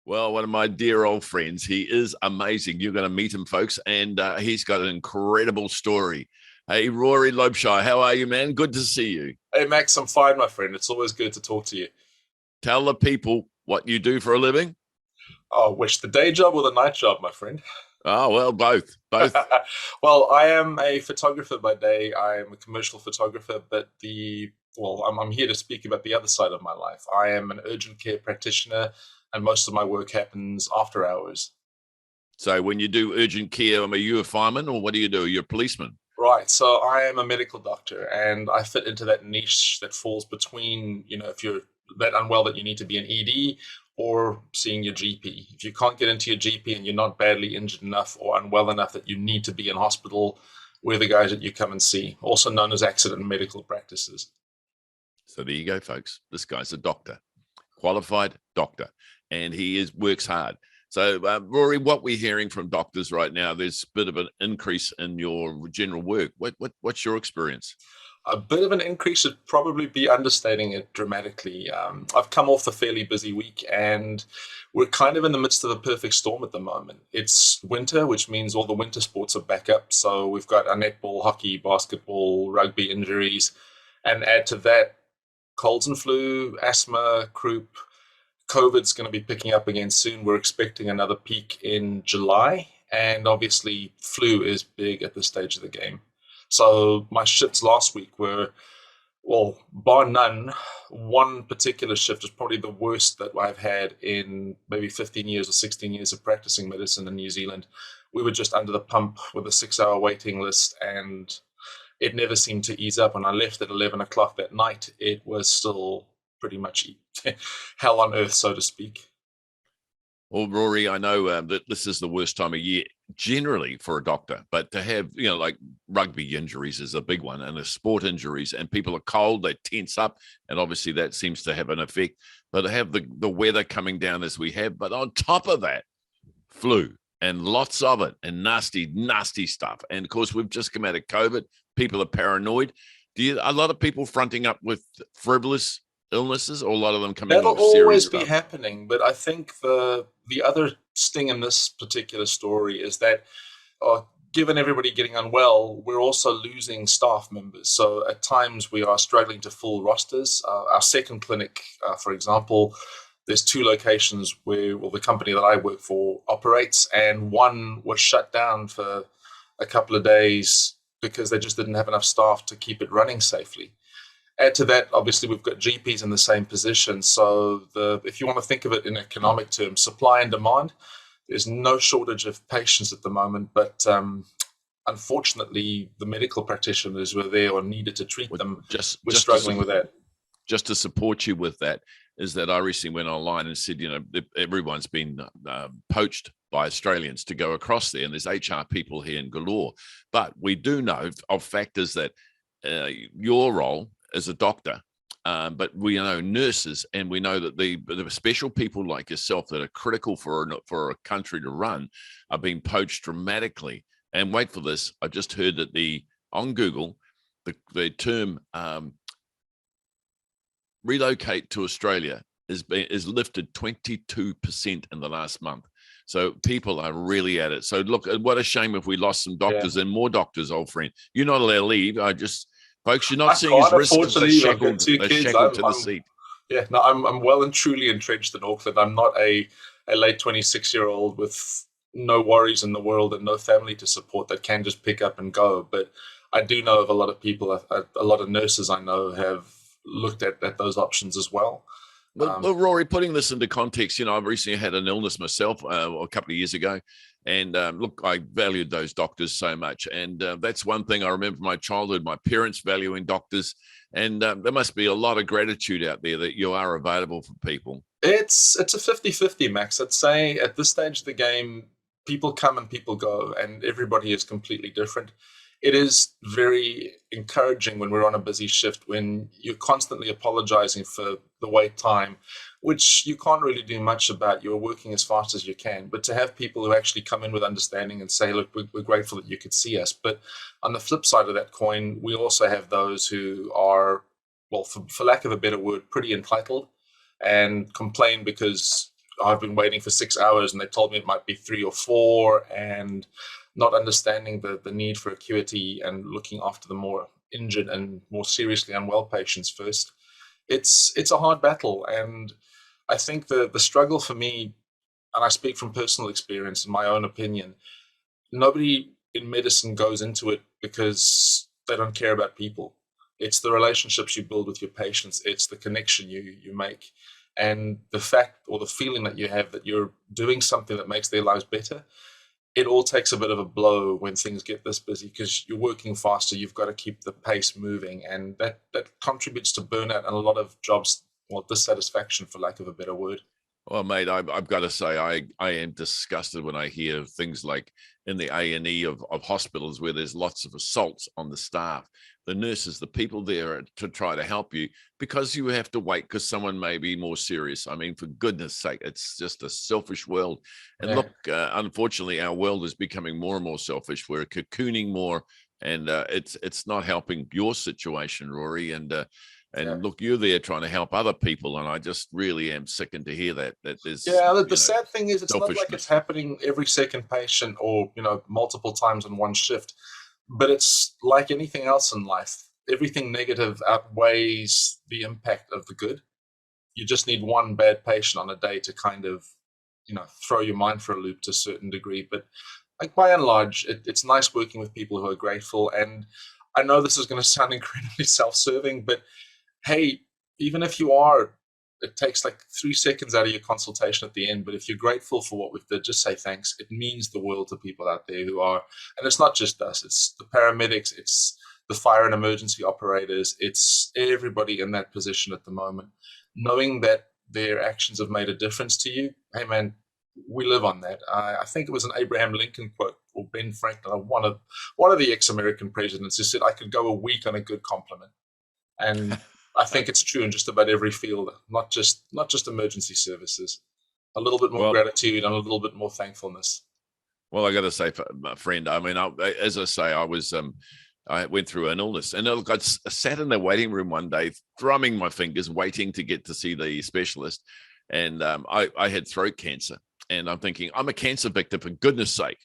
Well, one of my dear old friends. He is amazing. You're going to meet him, folks, and he's got an incredible story. Hey, Rory Lobshire, how are you, man? Good to see you. Hey Max, I'm fine, my friend. It's always good to talk to you. Tell the people what you do for a living. Oh, which the day job or the night job, my friend? Oh, well, both. Both. Well, I am a photographer by day. I am a commercial photographer, but I'm here to speak about the other side of my life. I am an urgent care practitioner, and most of my work happens after hours. So when you do urgent care, are you a fireman or what do you do? You're a policeman. Right. So I am a medical doctor, and I fit into that niche that falls between, if you're that unwell that you need to be an ED or seeing your GP. If you can't get into your GP and you're not badly injured enough or unwell enough that you need to be in hospital, we're the guys that you come and see, also known as accident medical practices. So there you go, folks. This guy's a doctor, qualified doctor, and he works hard. So, Rory, what we're hearing from doctors right now, there's a bit of an increase in your general work. What's your experience? A bit of an increase would probably be understating it dramatically. I've come off a fairly busy week, and we're kind of in the midst of a perfect storm at the moment. It's winter, which means all the winter sports are back up. So we've got our netball, hockey, basketball, rugby injuries, and add to that colds and flu, asthma, croup. COVID's going to be picking up again soon. We're expecting another peak in July, and obviously, flu is big at this stage of the game. So my shifts last week were, well, bar none, one particular shift was probably the worst that I've had in maybe 15 years or 16 years of practicing medicine in New Zealand. We were just under the pump with a 6 hour waiting list, and it never seemed to ease up. When I left at 11 o'clock that night, it was still pretty much hell on earth, so to speak. Well, Rory, I know that this is the worst time of year generally for a doctor, but to have, like rugby injuries is a big one and the sport injuries and people are cold, they tense up. And obviously that seems to have an effect, but to have the weather coming down as we have, but on top of that, flu and lots of it and nasty, nasty stuff. And of course, we've just come out of COVID. People are paranoid. A lot of people fronting up with frivolous illnesses or a lot of them coming That'll with serious always be stuff? happening, but I think the other sting in this particular story is that, given everybody getting unwell, we're also losing staff members. So at times we are struggling to fill rosters. Our second clinic, for example, there's two locations where, well, the company that I work for operates, and one was shut down for a couple of days because they just didn't have enough staff to keep it running safely. Add to that, obviously, we've got GPs in the same position. So if you want to think of it in economic terms, supply and demand, there's no shortage of patients at the moment, but unfortunately, the medical practitioners who are there or needed to treat Well, them, just we're just to struggling with that. just to support you with that is that I recently went online and said, everyone's been poached by Australians to go across there, and there's HR people here in galore. But we do know of factors that your role as a doctor, but we know nurses, and we know that the special people like yourself that are critical for a country to run are being poached dramatically. And wait for this, I just heard that on Google, the term relocate to Australia is lifted 22% in the last month. So people are really at it. So look, what a shame if we lost some Yeah. doctors and more doctors, old friend. You're not allowed to leave. Folks, you're not I seeing his can't wrist because afford to leave. I've got two they're kids. shackled to the seat. Yeah, no, I'm well and truly entrenched in Auckland. I'm not a late 26-year-old with no worries in the world and no family to support that can just pick up and go. But I do know of a lot of people, a lot of nurses I know have looked at those options as well. Well, Rory, putting this into context, I've recently had an illness myself a couple of years ago. And look, I valued those doctors so much. And that's one thing I remember from my childhood, my parents valuing doctors. And there must be a lot of gratitude out there that you are available for people. It's a 50-50, Max. I'd say at this stage of the game, people come and people go, and everybody is completely different. It is very encouraging when we're on a busy shift, when you're constantly apologizing for the wait time, which you can't really do much about. You're working as fast as you can. But to have people who actually come in with understanding and say, look, we're grateful that you could see us. But on the flip side of that coin, we also have those who are, well, for lack of a better word, pretty entitled and complain because I've been waiting for 6 hours and they told me it might be 3 or 4, and not understanding the need for acuity and looking after the more injured and more seriously unwell patients first. It's a hard battle, and I think the struggle for me, and I speak from personal experience and my own opinion, nobody in medicine goes into it because they don't care about people. It's the relationships you build with your patients. It's the connection you make, and the fact or the feeling that you have that you're doing something that makes their lives better. It all takes a bit of a blow when things get this busy because you're working faster. You've got to keep the pace moving, and that contributes to burnout and a lot of jobs, well, dissatisfaction, for lack of a better word. Well, mate, I've got to say, I am disgusted when I hear things like in the A&E of hospitals where there's lots of assaults on the staff, the nurses, the people there to try to help you because you have to wait because someone may be more serious. I mean, for goodness sake, it's just a selfish world. And Yeah, look, unfortunately, our world is becoming more and more selfish. We're cocooning more, and it's not helping your situation, Rory. yeah. And look, you're there trying to help other people, and I just really am sickened to hear that there's Yeah, the sad thing is it's not like it's selfishness. happening every second patient or, multiple times in one shift, but it's like anything else in life. Everything negative outweighs the impact of the good. You just need one bad patient on a day to kind of, throw your mind for a loop to a certain degree. But like by and large, it's nice working with people who are grateful. And I know this is going to sound incredibly self-serving, but hey, even if you are, it takes like 3 seconds out of your consultation at the end. But if you're grateful for what we've did, just say thanks. It means the world to people out there who are, and it's not just us, it's the paramedics, it's the fire and emergency operators, it's everybody in that position at the moment. Knowing that their actions have made a difference to you, hey man, we live on that. I think it was an Abraham Lincoln quote or Ben Franklin, one of the ex-American presidents, who said, "I could go a week on a good compliment." And I think it's true in just about every field, not just emergency services. A little bit more Well, gratitude and a little bit more thankfulness. well, I got to say, my friend, I mean, as I say, I went through an illness, and I sat in the waiting room one day, thrumming my fingers, waiting to get to see the specialist, and I had throat cancer, and I'm thinking, I'm a cancer victim for goodness sake,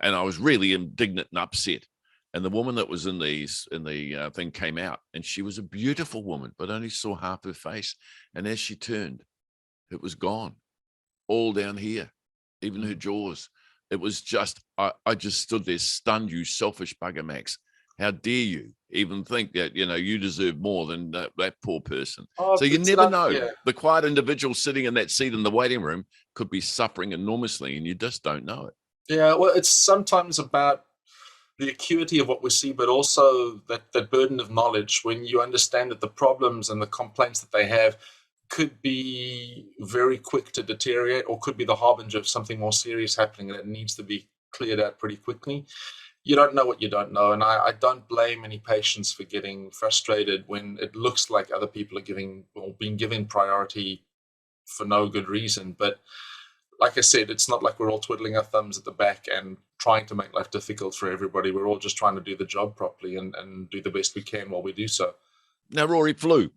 and I was really indignant and upset. And the woman that was in the thing came out, and she was a beautiful woman, but only saw half her face. And as she turned, it was gone, all down here, even her jaws. It was just, I just stood there stunned. You selfish bugger, Max. How dare you even think that, you deserve more than that poor person? Oh, So you it's never not, know. yeah, The quiet individual sitting in that seat in the waiting room could be suffering enormously, and you just don't know it. yeah. Well, it's sometimes about the acuity of what we see, but also that burden of knowledge when you understand that the problems and the complaints that they have could be very quick to deteriorate or could be the harbinger of something more serious happening and it needs to be cleared out pretty quickly. You don't know what you don't know. And I don't blame any patients for getting frustrated when it looks like other people are giving or being given priority for no good reason. But like I said, it's not like we're all twiddling our thumbs at the back and trying to make life difficult for everybody. We're all just trying to do the job properly and do the best we can while we do so. Now, Rory, flu.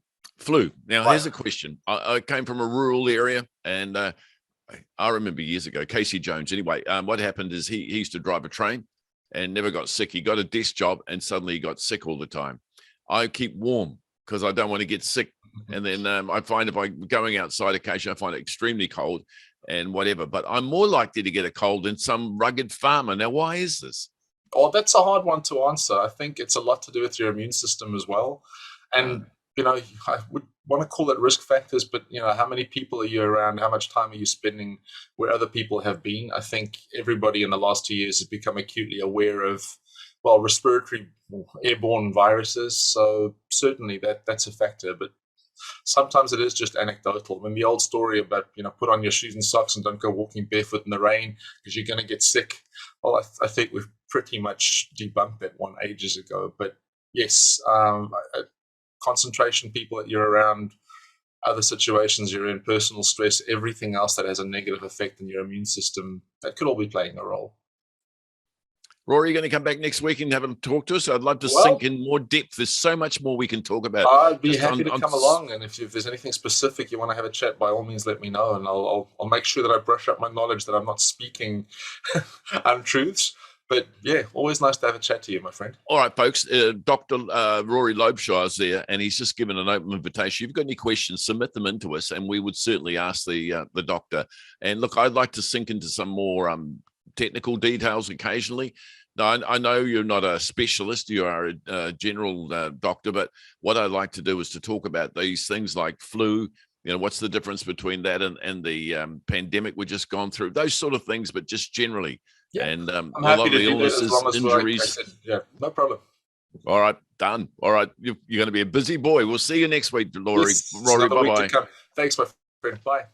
Now, Right. here's a question. I came from a rural area, and I remember years ago, Casey Jones. Anyway, what happened is he used to drive a train and never got sick. He got a desk job, and suddenly he got sick all the time. I keep warm because I don't want to get sick. And then I find if I'm going outside occasionally, I find it extremely cold and whatever. But I'm more likely to get a cold than some rugged farmer. Now, why is this? Oh, that's a hard one to answer. I think it's a lot to do with your immune system as well. Uh, And, I would want to call it risk factors, but, how many people are you around? How much time are you spending where other people have been? I think everybody in the last 2 years has become acutely aware of, well, respiratory airborne viruses. So certainly that's a factor. But sometimes it is just anecdotal. When the old story about, put on your shoes and socks and don't go walking barefoot in the rain because you're going to get sick. Well, I think we've pretty much debunked that one ages ago. But yes, concentration, people that you're around, other situations you're in, personal stress, everything else that has a negative effect on your immune system, that could all be playing a role. Rory, you're going to come back next week and have a talk to us? I'd love to Well, sink in more depth. There's so much more we can talk about. I'd be Just happy to come along, and if there's anything specific you want to have a chat, by all means, let me know, and I'll make sure that I brush up my knowledge, that I'm not speaking untruths. But yeah, always nice to have a chat to you, my friend. All right, folks. Dr. Rory Lobshire's there, and he's just given an open invitation. If you've got any questions, submit them into us, and we would certainly ask the doctor. And look, I'd like to sink into some more technical details occasionally. Now, I know you're not a specialist; you are a general doctor. But what I'd like to do is to talk about these things like flu. What's the difference between that and the pandemic we've just gone through? Those sort of things, but just generally. Yeah, And I'm a lot happy of to the do that as illnesses, long as, like I injuries. said, yeah, no problem. All right, done. All right, you're going to be a busy boy. We'll see you next week, Rory. Yes, it's Rory, another week to bye-bye. come. Thanks, my friend. Bye.